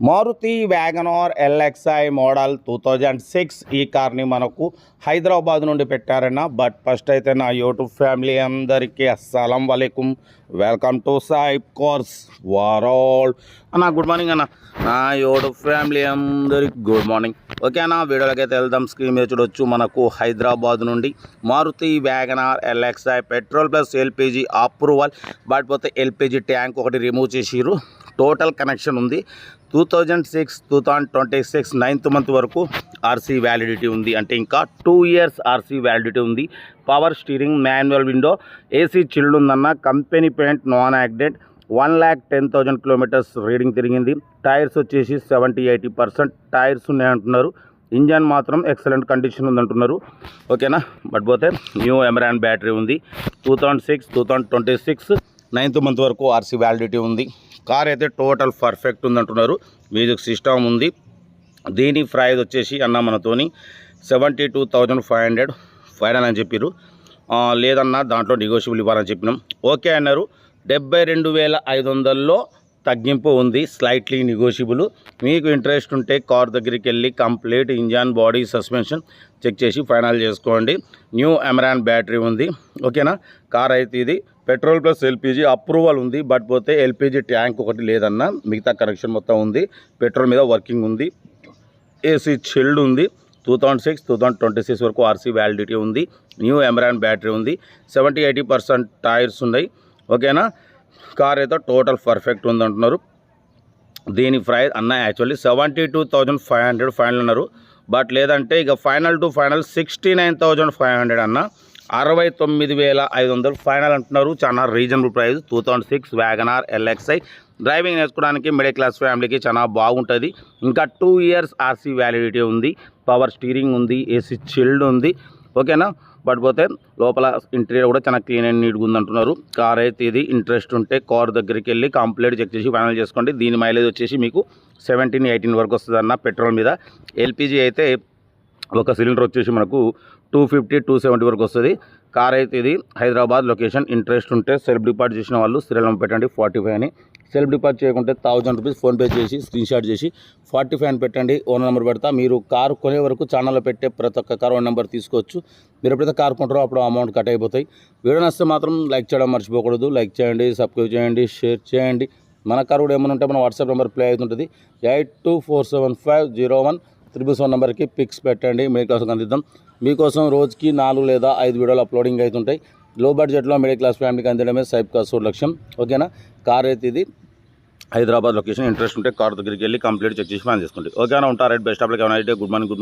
Maruti Wagon R LXi model 2006 ఈ కార్ని మనకు హైదరాబాద్ నుండి పెట్టారన్న. బట్ ఫస్ట్ అయితే నా యూట్యూబ్ ఫ్యామిలీ అందరికీ అస్సలం వలైకుం, వెల్కమ్ టు సాయిబ్ కార్స్ వరల్డ్ అన్న. గుడ్ మార్నింగ్ అన్న. నా యూట్యూబ్ ఫ్యామిలీ అందరికి గుడ్ మార్నింగ్. ఓకే అన్న, వీడియోలోకి అయితే వెళ్దాం. స్క్రీన్ మీద చూడొచ్చు మనకు హైదరాబాద్ నుండి Maruti Wagon R LXI petrol plus LPG approval. But పోతే ఎల్పిజి ట్యాంక్ ఒకటి రిమూవ్ చేసిర్రు. టోటల్ కనెక్షన్ ఉంది 2006-2026 9th మంత్ వరకు ఆర్సీ వ్యాలిడిటీ ఉంది. అంటే ఇంకా 2 years ఆర్సీ వ్యాలిడిటీ ఉంది. Power steering, manual window, AC chilled ఉందన్న. Company paint, non accident. 1,10,000 kilometres reading తిరిగింది. టైర్స్ వచ్చేసి 70-80% టైర్స్ ఉన్నాయంటున్నారు. ఇంజన్ మాత్రం ఎక్సలెంట్ కండిషన్ ఉందంటున్నారు. ఓకేనా. బట్ పోతే న్యూ ఎమరాన్ బ్యాటరీ ఉంది. 2006-2026 9th మంత్ వరకు ఆర్సీ వ్యాలిడిటీ ఉంది. కార్ అయితే టోటల్ పర్ఫెక్ట్ ఉందంటున్నారు. మ్యూజిక్ సిస్టమ్ ఉంది. దీని ప్రైస్ వచ్చేసి అన్న మనతోని 72,500 ఫైనల్ అని చెప్పారు. లేదన్నా దాంట్లో నెగోషియబుల్ ఇవ్వాలని చెప్పినాం. ఓకే అన్నారు. 72,500లో తగ్గింపు ఉంది, స్లైట్లీ నెగోషియబుల్. మీకు ఇంట్రెస్ట్ ఉంటే కార్ దగ్గరికి వెళ్ళి complete engine, body, suspension check చేసి ఫైనల్ చేసుకోండి. న్యూ ఎమరాన్ బ్యాటరీ ఉంది. ఓకేనా. కార్ అయితే ఇది పెట్రోల్ ప్లస్ ఎల్పిజి అప్రూవల్ ఉంది. బట్ పోతే ఎల్పిజి ట్యాంక్ ఒకటి లేదన్న, మిగతా కనెక్షన్ మొత్తం ఉంది. పెట్రోల్ మీద వర్కింగ్ ఉంది. ఏసీ చిల్డ్ ఉంది. 2006-2026 వరకు ఆర్సీ వ్యాలిడిటీ ఉంది. న్యూ ఎమరాన్ బ్యాటరీ ఉంది. 70-80% టైర్స్ ఉన్నాయి. ఓకేనా. కార్ అయితే టోటల్ పర్ఫెక్ట్ ఉందంటున్నారు. దీని ప్రైస్ అన్న యాక్చువల్లీ 72,500 ఫైనల్ అన్నారు. బట్ లేదంటే ఇక ఫైనల్ టు ఫైనల్ 69,500 అన్న. 69,500 ఫైనల్ అంటున్నారు. చాలా reasonable price. 2006 Wagon R LXI driving నేర్చుకోవడానికి మిడిల్ క్లాస్ ఫ్యామిలీకి చాలా బాగుంటుంది. ఇంకా 2 years ఆర్సీ వ్యాలిడిటీ ఉంది. పవర్ స్టీరింగ్ ఉంది. ఏసీ చిల్డ్ ఉంది. ఓకేనా. బట్ పోతే లోపల ఇంటీరియర్ కూడా చాలా క్లీన్ అండ్ నీట్గా ఉందంటున్నారు. కార్ అయితే ఇది ఇంట్రెస్ట్ ఉంటే కార్ దగ్గరికి వెళ్ళి కంప్లీట్ చెక్ చేసి ఫైనల్ చేసుకోండి. దీని మైలేజ్ వచ్చేసి మీకు 17-18 వరకు వస్తుంది అన్న పెట్రోల్ మీద. ఎల్పిజి అయితే ఒక సిలిండర్ వచ్చేసి మనకు 250-270 వరకు వస్తుంది. కార్ అయితే ఇది హైదరాబాద్ లొకేషన్. ఇంట్రెస్ట్ ఉంటే సెల్ఫ్ డిపాజిట్ చేసిన వాళ్ళు శ్రీలం పెట్టండి 45 అని. సెల్ఫ్ డిపాజిట్ చేయకుంటే 1000 రూపీస్ ఫోన్పే చేసి స్క్రీన్ షాట్ చేసి 45 అని పెట్టండి. ఓనర్ నెంబర్ పెడతా. మీరు కారు కొనే వరకు ఛానల్లో పెట్టే ప్రతి ఒక్క కారు ఓనర్ నెంబర్ తీసుకోవచ్చు. మీరు ఎప్పుడైతే కారు కొంటారో అప్పుడు అమౌంట్ కట్ అయిపోతాయి. వీడియో నచ్చితే మాత్రం లైక్ చేయడం మర్చిపోకూడదు. లైక్ చేయండి, సబ్స్క్రైబ్ చేయండి, షేర్ చేయండి. మన కారు కూడా ఏమైనా ఉంటే మన వాట్సాప్ నెంబర్ ప్లే అవుతుంటుంది. 8247501371 నెంబర్కి పిక్స్ పెట్టండి. మీకోసం అందిద్దాం. మీకోసం రోజుకి 4 లేదా 5 వీడియోలు అప్లోడింగ్ అవుతుంటాయి. లో బడ్జెట్లో మిడిల్ క్లాస్ ఫ్యామిలీకి అందించడమే సాయిబ్ కార్స్ లక్ష్యం. ఓకేనా. కార్ అయితే ఇది హైదరాబాద్ లొకేషన్. ఇంట్రెస్ట్ ఉంటే కార్ దగ్గరికి వెళ్ళి కంప్లీట్ చెక్ చేసి ఫైన్ చేసుకోండి. ఓకేనా. ఉంటారు. Right. Best of luck. Good morning.